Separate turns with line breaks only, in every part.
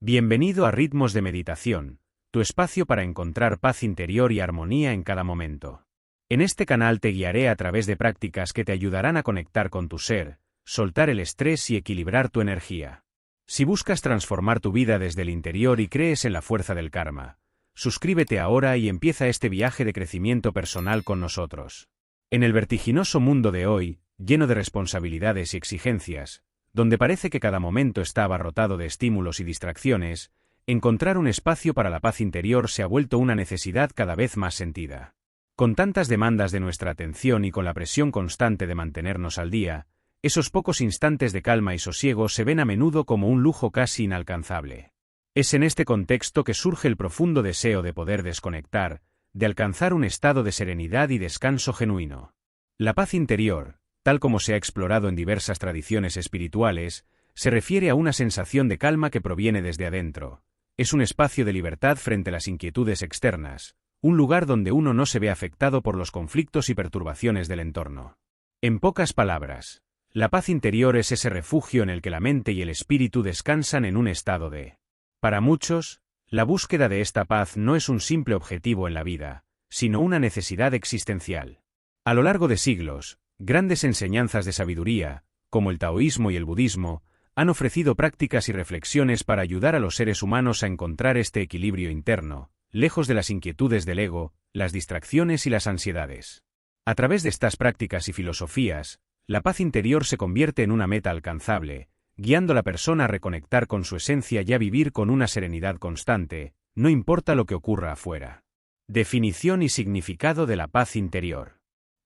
Bienvenido a Ritmos de Meditación, tu espacio para encontrar paz interior y armonía en cada momento. En este canal te guiaré a través de prácticas que te ayudarán a conectar con tu ser, soltar el estrés y equilibrar tu energía. Si buscas transformar tu vida desde el interior y crees en la fuerza del karma, suscríbete ahora y empieza este viaje de crecimiento personal con nosotros. En el vertiginoso mundo de hoy, lleno de responsabilidades y exigencias, donde parece que cada momento está abarrotado de estímulos y distracciones, encontrar un espacio para la paz interior se ha vuelto una necesidad cada vez más sentida. Con tantas demandas de nuestra atención y con la presión constante de mantenernos al día, esos pocos instantes de calma y sosiego se ven a menudo como un lujo casi inalcanzable. Es en este contexto que surge el profundo deseo de poder desconectar, de alcanzar un estado de serenidad y descanso genuino. La paz interior, tal como se ha explorado en diversas tradiciones espirituales, se refiere a una sensación de calma que proviene desde adentro. Es un espacio de libertad frente a las inquietudes externas, un lugar donde uno no se ve afectado por los conflictos y perturbaciones del entorno. En pocas palabras, la paz interior es ese refugio en el que la mente y el espíritu descansan en un estado de... Para muchos, la búsqueda de esta paz no es un simple objetivo en la vida, sino una necesidad existencial. A lo largo de siglos, grandes enseñanzas de sabiduría, como el taoísmo y el budismo, han ofrecido prácticas y reflexiones para ayudar a los seres humanos a encontrar este equilibrio interno, lejos de las inquietudes del ego, las distracciones y las ansiedades. A través de estas prácticas y filosofías, la paz interior se convierte en una meta alcanzable, guiando a la persona a reconectar con su esencia y a vivir con una serenidad constante, no importa lo que ocurra afuera. Definición y significado de la paz interior.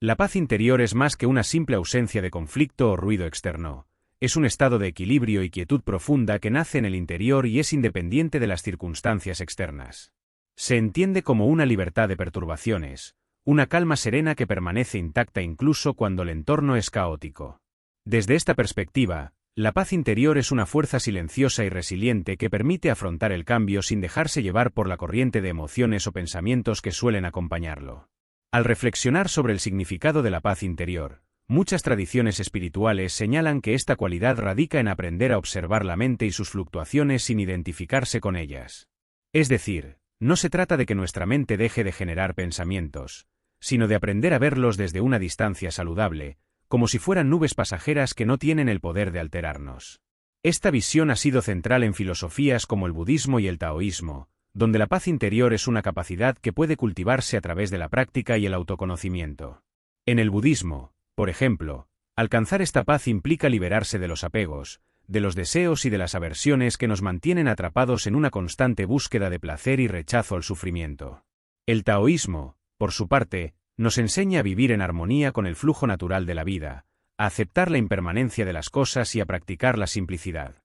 La paz interior es más que una simple ausencia de conflicto o ruido externo. Es un estado de equilibrio y quietud profunda que nace en el interior y es independiente de las circunstancias externas. Se entiende como una libertad de perturbaciones, una calma serena que permanece intacta incluso cuando el entorno es caótico. Desde esta perspectiva, la paz interior es una fuerza silenciosa y resiliente que permite afrontar el cambio sin dejarse llevar por la corriente de emociones o pensamientos que suelen acompañarlo. Al reflexionar sobre el significado de la paz interior, muchas tradiciones espirituales señalan que esta cualidad radica en aprender a observar la mente y sus fluctuaciones sin identificarse con ellas. Es decir, no se trata de que nuestra mente deje de generar pensamientos, sino de aprender a verlos desde una distancia saludable, como si fueran nubes pasajeras que no tienen el poder de alterarnos. Esta visión ha sido central en filosofías como el budismo y el taoísmo, donde la paz interior es una capacidad que puede cultivarse a través de la práctica y el autoconocimiento. En el budismo, por ejemplo, alcanzar esta paz implica liberarse de los apegos, de los deseos y de las aversiones que nos mantienen atrapados en una constante búsqueda de placer y rechazo al sufrimiento. El taoísmo, por su parte, nos enseña a vivir en armonía con el flujo natural de la vida, a aceptar la impermanencia de las cosas y a practicar la simplicidad.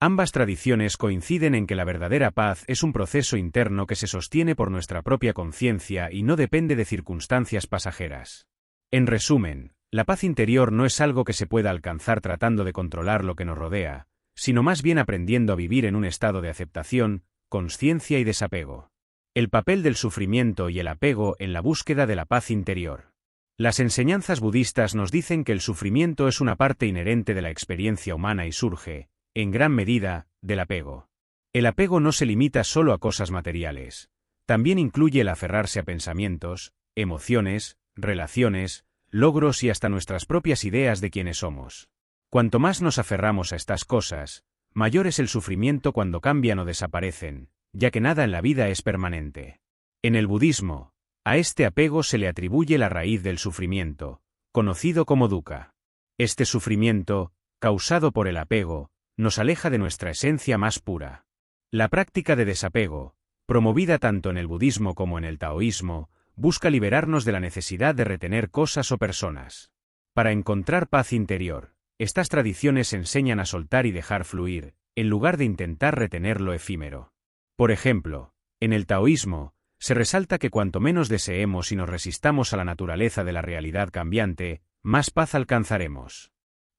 Ambas tradiciones coinciden en que la verdadera paz es un proceso interno que se sostiene por nuestra propia conciencia y no depende de circunstancias pasajeras. En resumen, la paz interior no es algo que se pueda alcanzar tratando de controlar lo que nos rodea, sino más bien aprendiendo a vivir en un estado de aceptación, consciencia y desapego. El papel del sufrimiento y el apego en la búsqueda de la paz interior. Las enseñanzas budistas nos dicen que el sufrimiento es una parte inherente de la experiencia humana y surge, en gran medida, del apego. El apego no se limita solo a cosas materiales. También incluye el aferrarse a pensamientos, emociones, relaciones, logros y hasta nuestras propias ideas de quiénes somos. Cuanto más nos aferramos a estas cosas, mayor es el sufrimiento cuando cambian o desaparecen, ya que nada en la vida es permanente. En el budismo, a este apego se le atribuye la raíz del sufrimiento, conocido como dukkha. Este sufrimiento, causado por el apego, nos aleja de nuestra esencia más pura. La práctica de desapego, promovida tanto en el budismo como en el taoísmo, busca liberarnos de la necesidad de retener cosas o personas. Para encontrar paz interior, estas tradiciones enseñan a soltar y dejar fluir, en lugar de intentar retener lo efímero. Por ejemplo, en el taoísmo, se resalta que cuanto menos deseemos y nos resistamos a la naturaleza de la realidad cambiante, más paz alcanzaremos.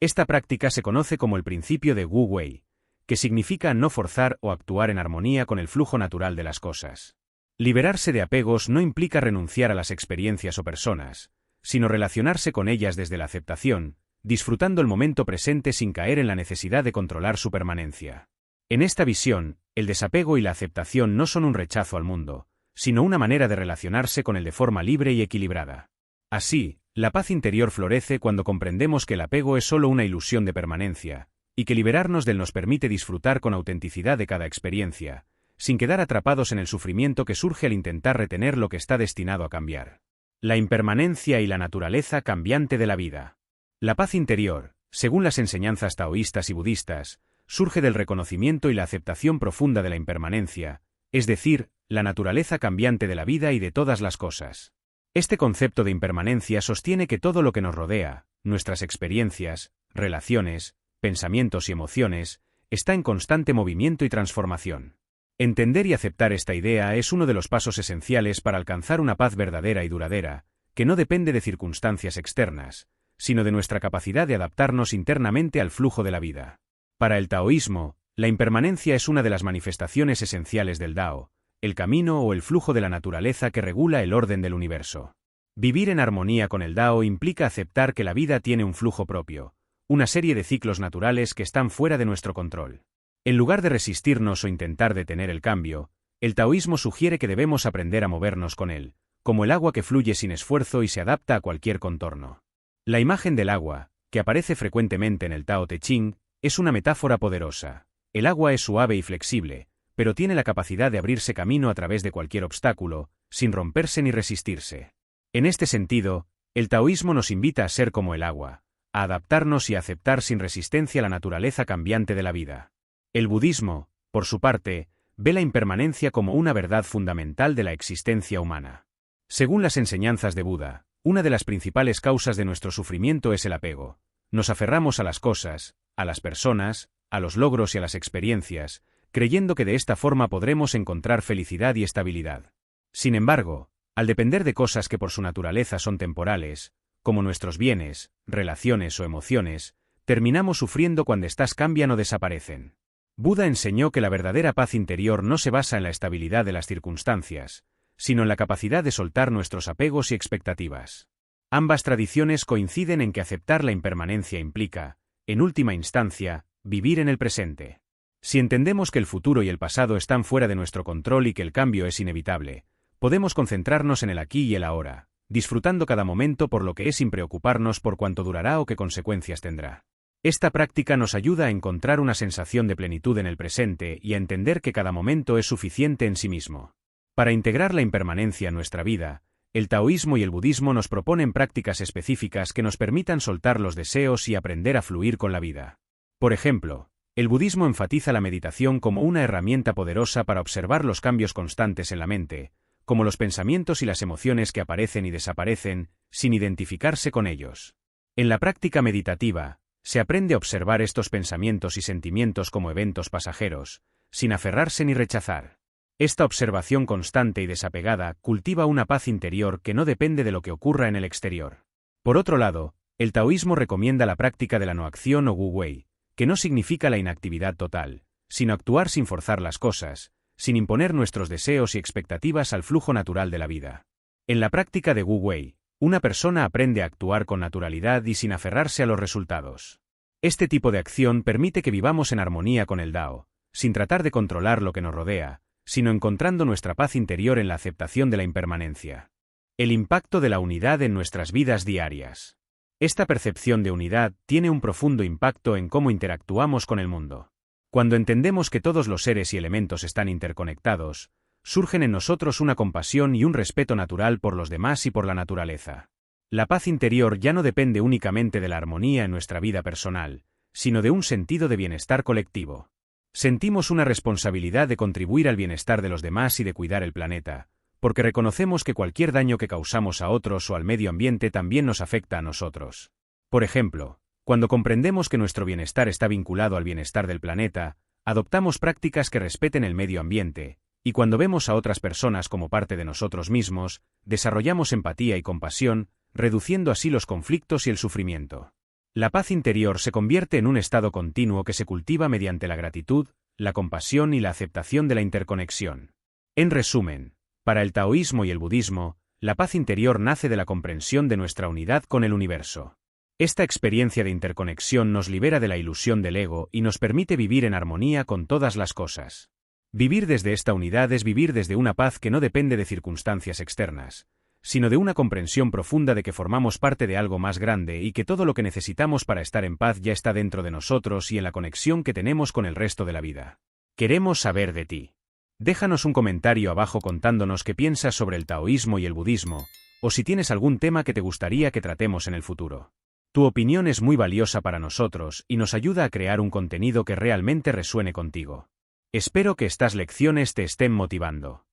Esta práctica se conoce como el principio de Wu Wei, que significa no forzar o actuar en armonía con el flujo natural de las cosas. Liberarse de apegos no implica renunciar a las experiencias o personas, sino relacionarse con ellas desde la aceptación, disfrutando el momento presente sin caer en la necesidad de controlar su permanencia. En esta visión, El desapego y la aceptación no son un rechazo al mundo, sino una manera de relacionarse con él de forma libre y equilibrada. Así, la paz interior florece cuando comprendemos que el apego es solo una ilusión de permanencia, y que liberarnos del nos permite disfrutar con autenticidad de cada experiencia, sin quedar atrapados en el sufrimiento que surge al intentar retener lo que está destinado a cambiar. La impermanencia y la naturaleza cambiante de la vida. La paz interior, según las enseñanzas taoístas y budistas, surge del reconocimiento y la aceptación profunda de la impermanencia, es decir, la naturaleza cambiante de la vida y de todas las cosas. Este concepto de impermanencia sostiene que todo lo que nos rodea, nuestras experiencias, relaciones, pensamientos y emociones, está en constante movimiento y transformación. Entender y aceptar esta idea es uno de los pasos esenciales para alcanzar una paz verdadera y duradera, que no depende de circunstancias externas, sino de nuestra capacidad de adaptarnos internamente al flujo de la vida. Para el taoísmo, la impermanencia es una de las manifestaciones esenciales del Dao, el camino o el flujo de la naturaleza que regula el orden del universo. Vivir en armonía con el Dao implica aceptar que la vida tiene un flujo propio, una serie de ciclos naturales que están fuera de nuestro control. En lugar de resistirnos o intentar detener el cambio, el taoísmo sugiere que debemos aprender a movernos con él, como el agua que fluye sin esfuerzo y se adapta a cualquier contorno. La imagen del agua, que aparece frecuentemente en el Tao Te Ching, es una metáfora poderosa. El agua es suave y flexible, pero tiene la capacidad de abrirse camino a través de cualquier obstáculo, sin romperse ni resistirse. En este sentido, el taoísmo nos invita a ser como el agua, a adaptarnos y a aceptar sin resistencia la naturaleza cambiante de la vida. El budismo, por su parte, ve la impermanencia como una verdad fundamental de la existencia humana. Según las enseñanzas de Buda, una de las principales causas de nuestro sufrimiento es el apego. Nos aferramos a las cosas, a las personas, a los logros y a las experiencias, creyendo que de esta forma podremos encontrar felicidad y estabilidad. Sin embargo, al depender de cosas que por su naturaleza son temporales, como nuestros bienes, relaciones o emociones, terminamos sufriendo cuando éstas cambian o desaparecen. Buda enseñó que la verdadera paz interior no se basa en la estabilidad de las circunstancias, sino en la capacidad de soltar nuestros apegos y expectativas. Ambas tradiciones coinciden en que aceptar la impermanencia implica, en última instancia, vivir en el presente. Si entendemos que el futuro y el pasado están fuera de nuestro control y que el cambio es inevitable, podemos concentrarnos en el aquí y el ahora, disfrutando cada momento por lo que es sin preocuparnos por cuánto durará o qué consecuencias tendrá. Esta práctica nos ayuda a encontrar una sensación de plenitud en el presente y a entender que cada momento es suficiente en sí mismo. Para integrar la impermanencia en nuestra vida, el taoísmo y el budismo nos proponen prácticas específicas que nos permitan soltar los deseos y aprender a fluir con la vida. Por ejemplo, el budismo enfatiza la meditación como una herramienta poderosa para observar los cambios constantes en la mente, como los pensamientos y las emociones que aparecen y desaparecen, sin identificarse con ellos. En la práctica meditativa, se aprende a observar estos pensamientos y sentimientos como eventos pasajeros, sin aferrarse ni rechazar. Esta observación constante y desapegada cultiva una paz interior que no depende de lo que ocurra en el exterior. Por otro lado, el taoísmo recomienda la práctica de la no acción o Wu Wei, que no significa la inactividad total, sino actuar sin forzar las cosas, sin imponer nuestros deseos y expectativas al flujo natural de la vida. En la práctica de Wu Wei, una persona aprende a actuar con naturalidad y sin aferrarse a los resultados. Este tipo de acción permite que vivamos en armonía con el Dao, sin tratar de controlar lo que nos rodea, sino encontrando nuestra paz interior en la aceptación de la impermanencia. El impacto de la unidad en nuestras vidas diarias. Esta percepción de unidad tiene un profundo impacto en cómo interactuamos con el mundo. Cuando entendemos que todos los seres y elementos están interconectados, surgen en nosotros una compasión y un respeto natural por los demás y por la naturaleza. La paz interior ya no depende únicamente de la armonía en nuestra vida personal, sino de un sentido de bienestar colectivo. Sentimos una responsabilidad de contribuir al bienestar de los demás y de cuidar el planeta, porque reconocemos que cualquier daño que causamos a otros o al medio ambiente también nos afecta a nosotros. Por ejemplo, cuando comprendemos que nuestro bienestar está vinculado al bienestar del planeta, adoptamos prácticas que respeten el medio ambiente, y cuando vemos a otras personas como parte de nosotros mismos, desarrollamos empatía y compasión, reduciendo así los conflictos y el sufrimiento. La paz interior se convierte en un estado continuo que se cultiva mediante la gratitud, la compasión y la aceptación de la interconexión. En resumen, para el taoísmo y el budismo, la paz interior nace de la comprensión de nuestra unidad con el universo. Esta experiencia de interconexión nos libera de la ilusión del ego y nos permite vivir en armonía con todas las cosas. Vivir desde esta unidad es vivir desde una paz que no depende de circunstancias externas, sino de una comprensión profunda de que formamos parte de algo más grande y que todo lo que necesitamos para estar en paz ya está dentro de nosotros y en la conexión que tenemos con el resto de la vida. Queremos saber de ti. Déjanos un comentario abajo contándonos qué piensas sobre el taoísmo y el budismo, o si tienes algún tema que te gustaría que tratemos en el futuro. Tu opinión es muy valiosa para nosotros y nos ayuda a crear un contenido que realmente resuene contigo. Espero que estas lecciones te estén motivando.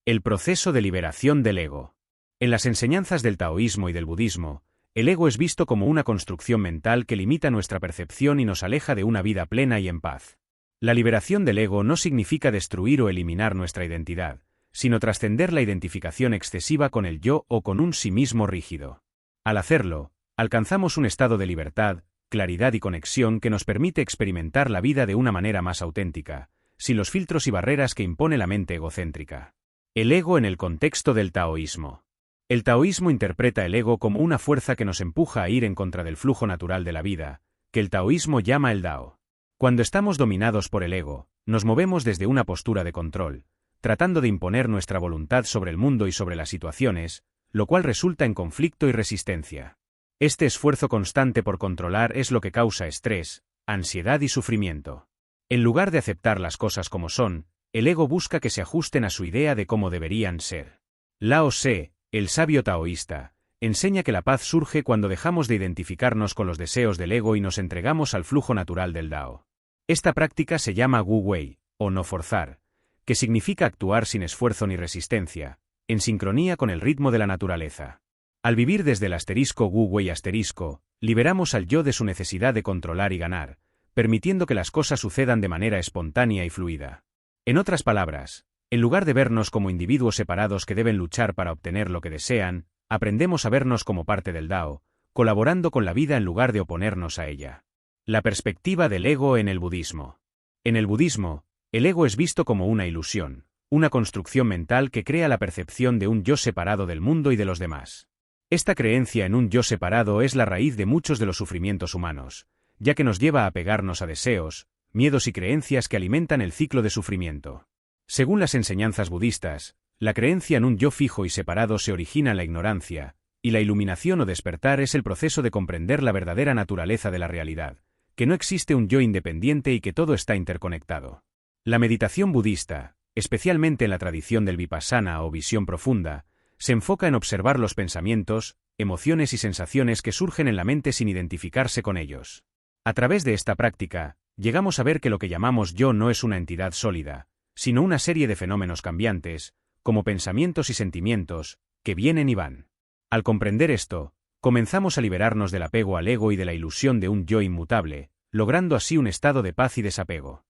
El proceso de liberación del ego. En las enseñanzas del taoísmo y del budismo, el ego es visto como una construcción mental que limita nuestra percepción y nos aleja de una vida plena y en paz. La liberación del ego no significa destruir o eliminar nuestra identidad, sino trascender la identificación excesiva con el yo o con un sí mismo rígido. Al hacerlo, alcanzamos un estado de libertad, claridad y conexión que nos permite experimentar la vida de una manera más auténtica, sin los filtros y barreras que impone la mente egocéntrica. El ego en el contexto del taoísmo. El taoísmo interpreta el ego como una fuerza que nos empuja a ir en contra del flujo natural de la vida, que el taoísmo llama el Dao. Cuando estamos dominados por el ego, nos movemos desde una postura de control, tratando de imponer nuestra voluntad sobre el mundo y sobre las situaciones, lo cual resulta en conflicto y resistencia. Este esfuerzo constante por controlar es lo que causa estrés, ansiedad y sufrimiento. En lugar de aceptar las cosas como son, el ego busca que se ajusten a su idea de cómo deberían ser. Lao Tse, el sabio taoísta, enseña que la paz surge cuando dejamos de identificarnos con los deseos del ego y nos entregamos al flujo natural del Dao. Esta práctica se llama Wu Wei, o no forzar, que significa actuar sin esfuerzo ni resistencia, en sincronía con el ritmo de la naturaleza. Al vivir desde el *Wu Wei *, liberamos al yo de su necesidad de controlar y ganar, permitiendo que las cosas sucedan de manera espontánea y fluida. En otras palabras, en lugar de vernos como individuos separados que deben luchar para obtener lo que desean, aprendemos a vernos como parte del Dao, colaborando con la vida en lugar de oponernos a ella. La perspectiva del ego en el budismo. En el budismo, el ego es visto como una ilusión, una construcción mental que crea la percepción de un yo separado del mundo y de los demás. Esta creencia en un yo separado es la raíz de muchos de los sufrimientos humanos, ya que nos lleva a apegarnos a deseos, miedos y creencias que alimentan el ciclo de sufrimiento. Según las enseñanzas budistas, la creencia en un yo fijo y separado se origina en la ignorancia, y la iluminación o despertar es el proceso de comprender la verdadera naturaleza de la realidad, que no existe un yo independiente y que todo está interconectado. La meditación budista, especialmente en la tradición del vipassana o visión profunda, se enfoca en observar los pensamientos, emociones y sensaciones que surgen en la mente sin identificarse con ellos. A través de esta práctica, llegamos a ver que lo que llamamos yo no es una entidad sólida, sino una serie de fenómenos cambiantes, como pensamientos y sentimientos, que vienen y van. Al comprender esto, comenzamos a liberarnos del apego al ego y de la ilusión de un yo inmutable, logrando así un estado de paz y desapego.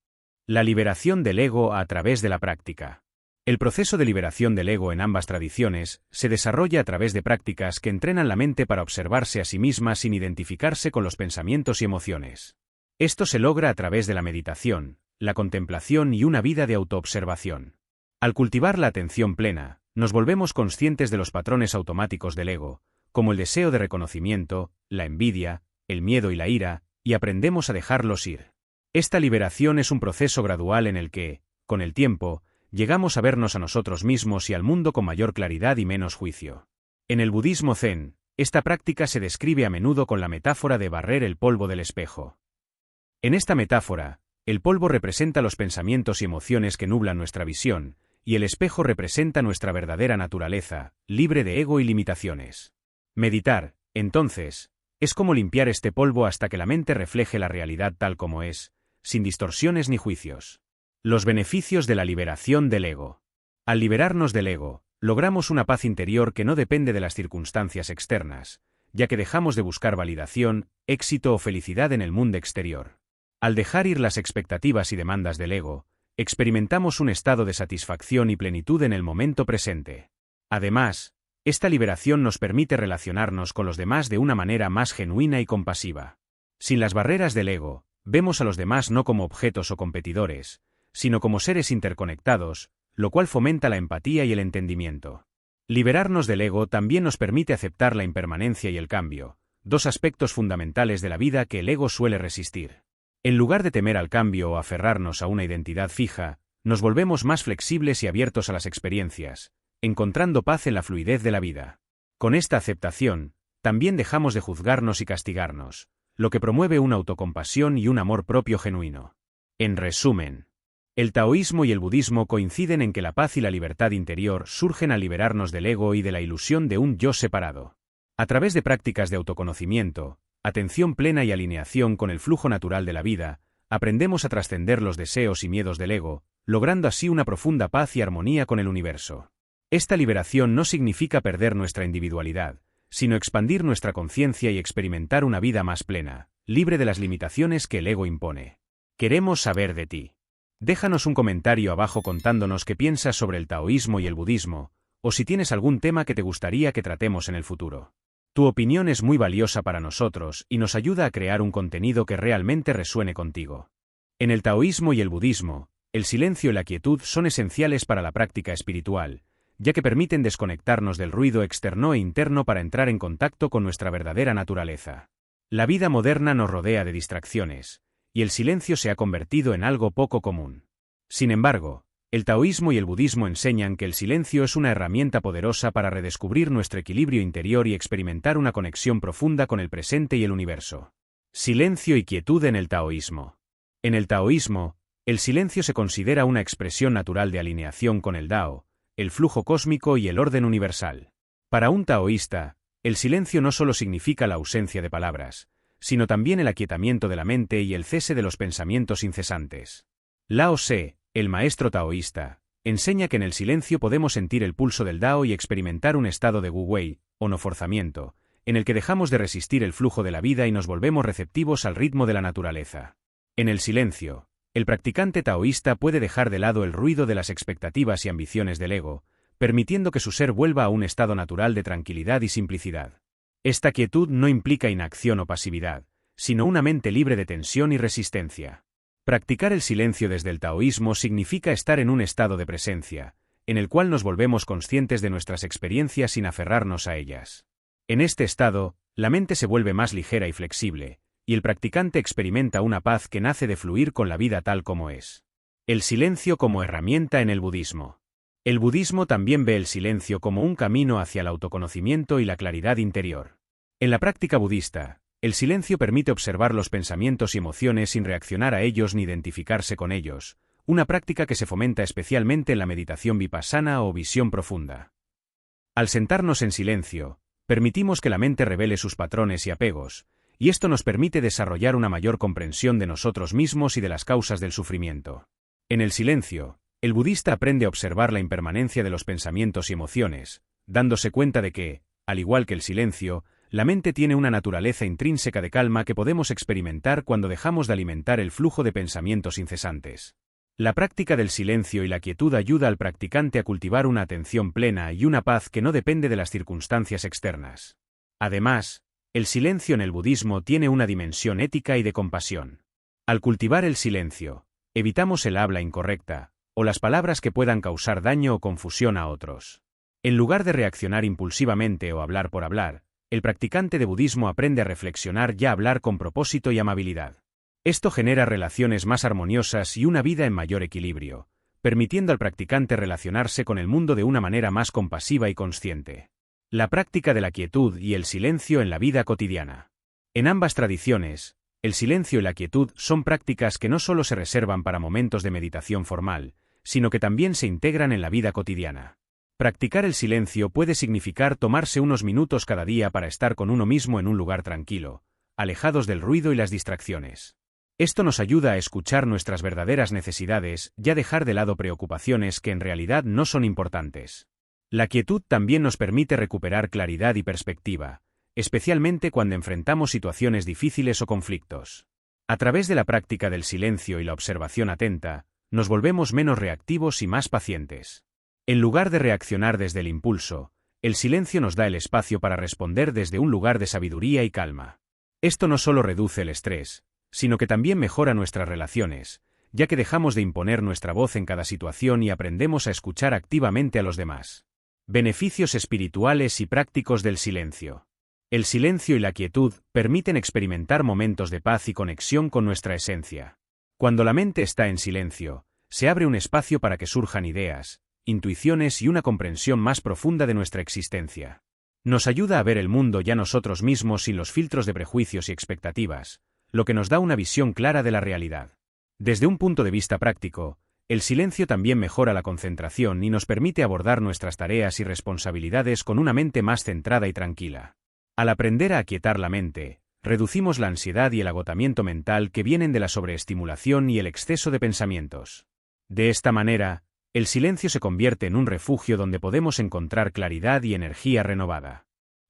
La liberación del ego a través de la práctica. El proceso de liberación del ego en ambas tradiciones se desarrolla a través de prácticas que entrenan la mente para observarse a sí misma sin identificarse con los pensamientos y emociones. Esto se logra a través de la meditación, la contemplación y una vida de autoobservación. Al cultivar la atención plena, nos volvemos conscientes de los patrones automáticos del ego, como el deseo de reconocimiento, la envidia, el miedo y la ira, y aprendemos a dejarlos ir. Esta liberación es un proceso gradual en el que, con el tiempo, llegamos a vernos a nosotros mismos y al mundo con mayor claridad y menos juicio. En el budismo zen, esta práctica se describe a menudo con la metáfora de barrer el polvo del espejo. En esta metáfora, el polvo representa los pensamientos y emociones que nublan nuestra visión, y el espejo representa nuestra verdadera naturaleza, libre de ego y limitaciones. Meditar, entonces, es como limpiar este polvo hasta que la mente refleje la realidad tal como es, sin distorsiones ni juicios. Los beneficios de la liberación del ego. Al liberarnos del ego, logramos una paz interior que no depende de las circunstancias externas, ya que dejamos de buscar validación, éxito o felicidad en el mundo exterior. Al dejar ir las expectativas y demandas del ego, experimentamos un estado de satisfacción y plenitud en el momento presente. Además, esta liberación nos permite relacionarnos con los demás de una manera más genuina y compasiva. Sin las barreras del ego, vemos a los demás no como objetos o competidores, sino como seres interconectados, lo cual fomenta la empatía y el entendimiento. Liberarnos del ego también nos permite aceptar la impermanencia y el cambio, dos aspectos fundamentales de la vida que el ego suele resistir. En lugar de temer al cambio o aferrarnos a una identidad fija, Nos volvemos más flexibles y abiertos a las experiencias, encontrando paz en la fluidez de la vida. Con esta aceptación, también dejamos de juzgarnos y castigarnos, lo que promueve una autocompasión y un amor propio genuino. En resumen, el taoísmo y el budismo coinciden en que la paz y la libertad interior surgen al liberarnos del ego y de la ilusión de un yo separado. A través de prácticas de autoconocimiento, atención plena y alineación con el flujo natural de la vida, aprendemos a trascender los deseos y miedos del ego, logrando así una profunda paz y armonía con el universo. Esta liberación no significa perder nuestra individualidad, sino expandir nuestra conciencia y experimentar una vida más plena, libre de las limitaciones que el ego impone. Queremos saber de ti. Déjanos un comentario abajo contándonos qué piensas sobre el taoísmo y el budismo, o si tienes algún tema que te gustaría que tratemos en el futuro. Tu opinión es muy valiosa para nosotros y nos ayuda a crear un contenido que realmente resuene contigo. En el taoísmo y el budismo, el silencio y la quietud son esenciales para la práctica espiritual, ya que permiten desconectarnos del ruido externo e interno para entrar en contacto con nuestra verdadera naturaleza. La vida moderna nos rodea de distracciones, y el silencio se ha convertido en algo poco común. Sin embargo, el taoísmo y el budismo enseñan que el silencio es una herramienta poderosa para redescubrir nuestro equilibrio interior y experimentar una conexión profunda con el presente y el universo. Silencio y quietud en el taoísmo. En el taoísmo, el silencio se considera una expresión natural de alineación con el Dao, el flujo cósmico y el orden universal. Para un taoísta, el silencio no solo significa la ausencia de palabras, sino también el aquietamiento de la mente y el cese de los pensamientos incesantes. Lao Tse, el maestro taoísta, enseña que en el silencio podemos sentir el pulso del Dao y experimentar un estado de Wu Wei, o no forzamiento, en el que dejamos de resistir el flujo de la vida y nos volvemos receptivos al ritmo de la naturaleza. En el silencio, el practicante taoísta puede dejar de lado el ruido de las expectativas y ambiciones del ego, permitiendo que su ser vuelva a un estado natural de tranquilidad y simplicidad. Esta quietud no implica inacción o pasividad, sino una mente libre de tensión y resistencia. Practicar el silencio desde el taoísmo significa estar en un estado de presencia, en el cual nos volvemos conscientes de nuestras experiencias sin aferrarnos a ellas. En este estado, la mente se vuelve más ligera y flexible, y el practicante experimenta una paz que nace de fluir con la vida tal como es. El silencio como herramienta en el budismo. El budismo también ve el silencio como un camino hacia el autoconocimiento y la claridad interior. En la práctica budista, el silencio permite observar los pensamientos y emociones sin reaccionar a ellos ni identificarse con ellos, una práctica que se fomenta especialmente en la meditación vipassana o visión profunda. Al sentarnos en silencio, permitimos que la mente revele sus patrones y apegos, y esto nos permite desarrollar una mayor comprensión de nosotros mismos y de las causas del sufrimiento. En el silencio, el budista aprende a observar la impermanencia de los pensamientos y emociones, dándose cuenta de que, al igual que el silencio, la mente tiene una naturaleza intrínseca de calma que podemos experimentar cuando dejamos de alimentar el flujo de pensamientos incesantes. La práctica del silencio y la quietud ayuda al practicante a cultivar una atención plena y una paz que no depende de las circunstancias externas. Además, el silencio en el budismo tiene una dimensión ética y de compasión. Al cultivar el silencio, evitamos el habla incorrecta, o las palabras que puedan causar daño o confusión a otros. En lugar de reaccionar impulsivamente o hablar por hablar, el practicante de budismo aprende a reflexionar y a hablar con propósito y amabilidad. Esto genera relaciones más armoniosas y una vida en mayor equilibrio, permitiendo al practicante relacionarse con el mundo de una manera más compasiva y consciente. La práctica de la quietud y el silencio en la vida cotidiana. En ambas tradiciones, el silencio y la quietud son prácticas que no solo se reservan para momentos de meditación formal, sino que también se integran en la vida cotidiana. Practicar el silencio puede significar tomarse unos minutos cada día para estar con uno mismo en un lugar tranquilo, alejados del ruido y las distracciones. Esto nos ayuda a escuchar nuestras verdaderas necesidades y a dejar de lado preocupaciones que en realidad no son importantes. La quietud también nos permite recuperar claridad y perspectiva, especialmente cuando enfrentamos situaciones difíciles o conflictos. A través de la práctica del silencio y la observación atenta, nos volvemos menos reactivos y más pacientes. En lugar de reaccionar desde el impulso, el silencio nos da el espacio para responder desde un lugar de sabiduría y calma. Esto no solo reduce el estrés, sino que también mejora nuestras relaciones, ya que dejamos de imponer nuestra voz en cada situación y aprendemos a escuchar activamente a los demás. Beneficios espirituales y prácticos del silencio. El silencio y la quietud permiten experimentar momentos de paz y conexión con nuestra esencia. Cuando la mente está en silencio, se abre un espacio para que surjan ideas, intuiciones y una comprensión más profunda de nuestra existencia. Nos ayuda a ver el mundo y a nosotros mismos sin los filtros de prejuicios y expectativas, lo que nos da una visión clara de la realidad. Desde un punto de vista práctico, el silencio también mejora la concentración y nos permite abordar nuestras tareas y responsabilidades con una mente más centrada y tranquila. Al aprender a aquietar la mente, reducimos la ansiedad y el agotamiento mental que vienen de la sobreestimulación y el exceso de pensamientos. De esta manera, el silencio se convierte en un refugio donde podemos encontrar claridad y energía renovada.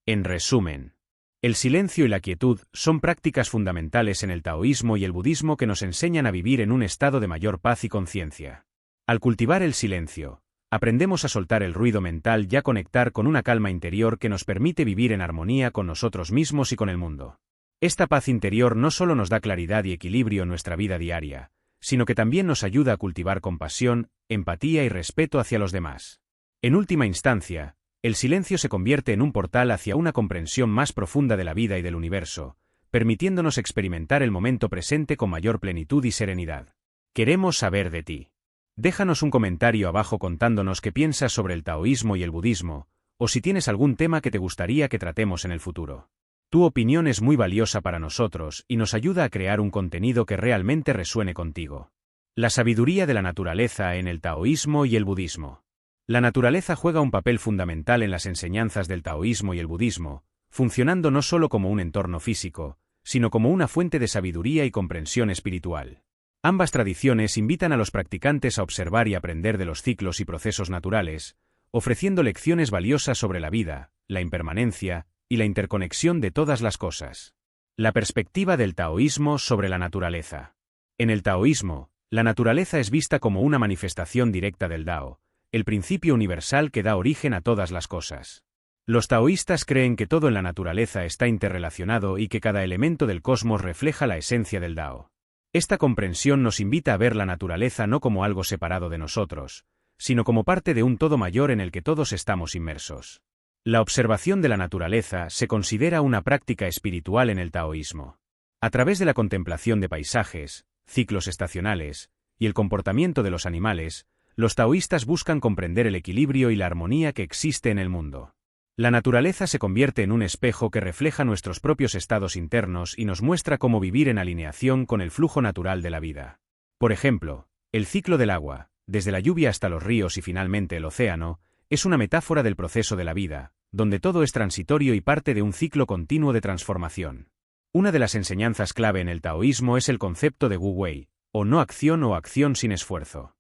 En resumen, el silencio y la quietud son prácticas fundamentales en el taoísmo y el budismo que nos enseñan a vivir en un estado de mayor paz y conciencia. Al cultivar el silencio, aprendemos a soltar el ruido mental y a conectar con una calma interior que nos permite vivir en armonía con nosotros mismos y con el mundo. Esta paz interior no solo nos da claridad y equilibrio en nuestra vida diaria, sino que también nos ayuda a cultivar compasión, empatía y respeto hacia los demás. En última instancia, el silencio se convierte en un portal hacia una comprensión más profunda de la vida y del universo, permitiéndonos experimentar el momento presente con mayor plenitud y serenidad. Queremos saber de ti. Déjanos un comentario abajo contándonos qué piensas sobre el taoísmo y el budismo, o si tienes algún tema que te gustaría que tratemos en el futuro. Tu opinión es muy valiosa para nosotros y nos ayuda a crear un contenido que realmente resuene contigo. La sabiduría de la naturaleza en el taoísmo y el budismo. La naturaleza juega un papel fundamental en las enseñanzas del taoísmo y el budismo, funcionando no solo como un entorno físico, sino como una fuente de sabiduría y comprensión espiritual. Ambas tradiciones invitan a los practicantes a observar y aprender de los ciclos y procesos naturales, ofreciendo lecciones valiosas sobre la vida, la impermanencia y la interconexión de todas las cosas. La perspectiva del taoísmo sobre la naturaleza. En el taoísmo, la naturaleza es vista como una manifestación directa del Dao, el principio universal que da origen a todas las cosas. Los taoístas creen que todo en la naturaleza está interrelacionado y que cada elemento del cosmos refleja la esencia del Dao. Esta comprensión nos invita a ver la naturaleza no como algo separado de nosotros, sino como parte de un todo mayor en el que todos estamos inmersos. La observación de la naturaleza se considera una práctica espiritual en el taoísmo. A través de la contemplación de paisajes, ciclos estacionales y el comportamiento de los animales, los taoístas buscan comprender el equilibrio y la armonía que existe en el mundo. La naturaleza se convierte en un espejo que refleja nuestros propios estados internos y nos muestra cómo vivir en alineación con el flujo natural de la vida. Por ejemplo, el ciclo del agua, desde la lluvia hasta los ríos y finalmente el océano, es una metáfora del proceso de la vida, donde todo es transitorio y parte de un ciclo continuo de transformación. Una de las enseñanzas clave en el taoísmo es el concepto de Wu Wei, o no acción o acción sin esfuerzo.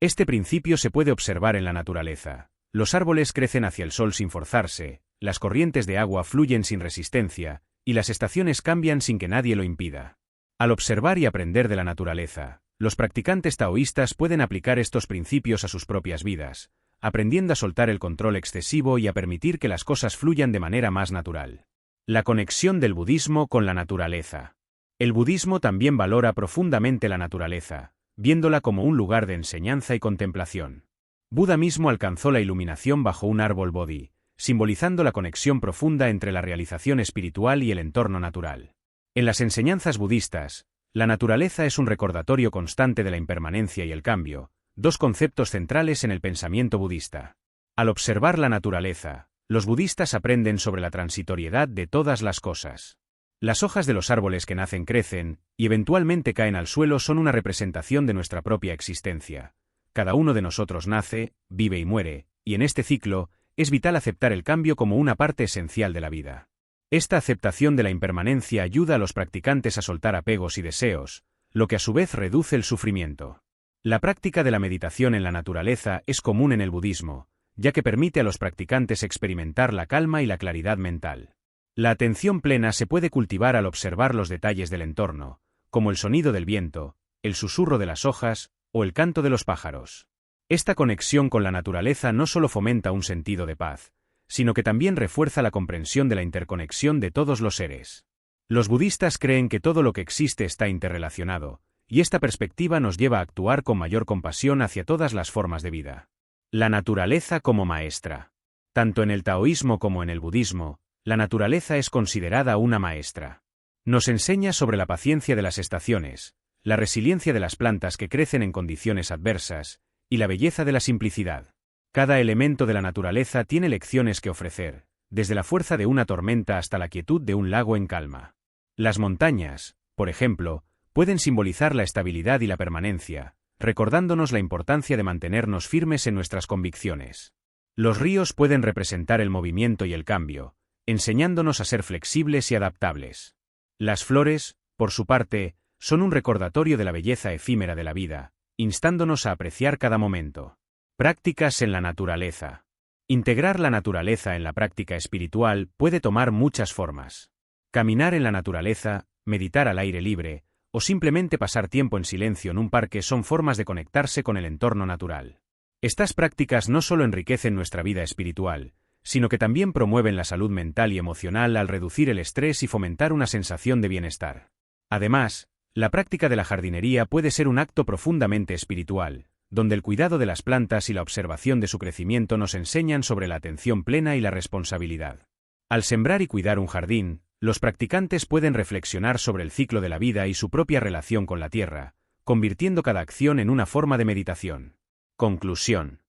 Este principio se puede observar en la naturaleza. Los árboles crecen hacia el sol sin forzarse, las corrientes de agua fluyen sin resistencia, y las estaciones cambian sin que nadie lo impida. Al observar y aprender de la naturaleza, los practicantes taoístas pueden aplicar estos principios a sus propias vidas, aprendiendo a soltar el control excesivo y a permitir que las cosas fluyan de manera más natural. La conexión del budismo con la naturaleza. El budismo también valora profundamente la naturaleza, viéndola como un lugar de enseñanza y contemplación. Buda mismo alcanzó la iluminación bajo un árbol bodhi, simbolizando la conexión profunda entre la realización espiritual y el entorno natural. En las enseñanzas budistas, la naturaleza es un recordatorio constante de la impermanencia y el cambio, dos conceptos centrales en el pensamiento budista. Al observar la naturaleza, los budistas aprenden sobre la transitoriedad de todas las cosas. Las hojas de los árboles que nacen crecen, y eventualmente caen al suelo son una representación de nuestra propia existencia. Cada uno de nosotros nace, vive y muere, y en este ciclo, es vital aceptar el cambio como una parte esencial de la vida. Esta aceptación de la impermanencia ayuda a los practicantes a soltar apegos y deseos, lo que a su vez reduce el sufrimiento. La práctica de la meditación en la naturaleza es común en el budismo, ya que permite a los practicantes experimentar la calma y la claridad mental. La atención plena se puede cultivar al observar los detalles del entorno, como el sonido del viento, el susurro de las hojas, o el canto de los pájaros. Esta conexión con la naturaleza no solo fomenta un sentido de paz, sino que también refuerza la comprensión de la interconexión de todos los seres. Los budistas creen que todo lo que existe está interrelacionado, y esta perspectiva nos lleva a actuar con mayor compasión hacia todas las formas de vida. La naturaleza como maestra. Tanto en el taoísmo como en el budismo, la naturaleza es considerada una maestra. Nos enseña sobre la paciencia de las estaciones, la resiliencia de las plantas que crecen en condiciones adversas, y la belleza de la simplicidad. Cada elemento de la naturaleza tiene lecciones que ofrecer, desde la fuerza de una tormenta hasta la quietud de un lago en calma. Las montañas, por ejemplo, pueden simbolizar la estabilidad y la permanencia, recordándonos la importancia de mantenernos firmes en nuestras convicciones. Los ríos pueden representar el movimiento y el cambio, enseñándonos a ser flexibles y adaptables. Las flores, por su parte, son un recordatorio de la belleza efímera de la vida, instándonos a apreciar cada momento. Prácticas en la naturaleza. Integrar la naturaleza en la práctica espiritual puede tomar muchas formas. Caminar en la naturaleza, meditar al aire libre, o simplemente pasar tiempo en silencio en un parque son formas de conectarse con el entorno natural. Estas prácticas no solo enriquecen nuestra vida espiritual, sino que también promueven la salud mental y emocional al reducir el estrés y fomentar una sensación de bienestar. Además, la práctica de la jardinería puede ser un acto profundamente espiritual, donde el cuidado de las plantas y la observación de su crecimiento nos enseñan sobre la atención plena y la responsabilidad. Al sembrar y cuidar un jardín, los practicantes pueden reflexionar sobre el ciclo de la vida y su propia relación con la tierra, convirtiendo cada acción en una forma de meditación. Conclusión.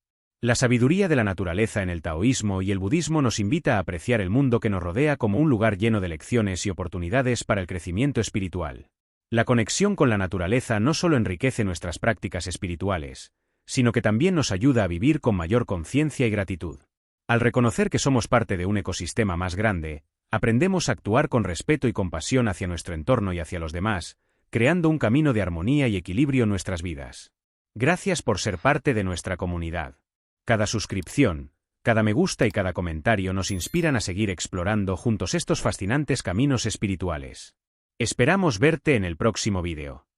La sabiduría de la naturaleza en el taoísmo y el budismo nos invita a apreciar el mundo que nos rodea como un lugar lleno de lecciones y oportunidades para el crecimiento espiritual. La conexión con la naturaleza no solo enriquece nuestras prácticas espirituales, sino que también nos ayuda a vivir con mayor conciencia y gratitud. Al reconocer que somos parte de un ecosistema más grande, aprendemos a actuar con respeto y compasión hacia nuestro entorno y hacia los demás, creando un camino de armonía y equilibrio en nuestras vidas. Gracias por ser parte de nuestra comunidad. Cada suscripción, cada me gusta y cada comentario nos inspiran a seguir explorando juntos estos fascinantes caminos espirituales. Esperamos verte en el próximo vídeo.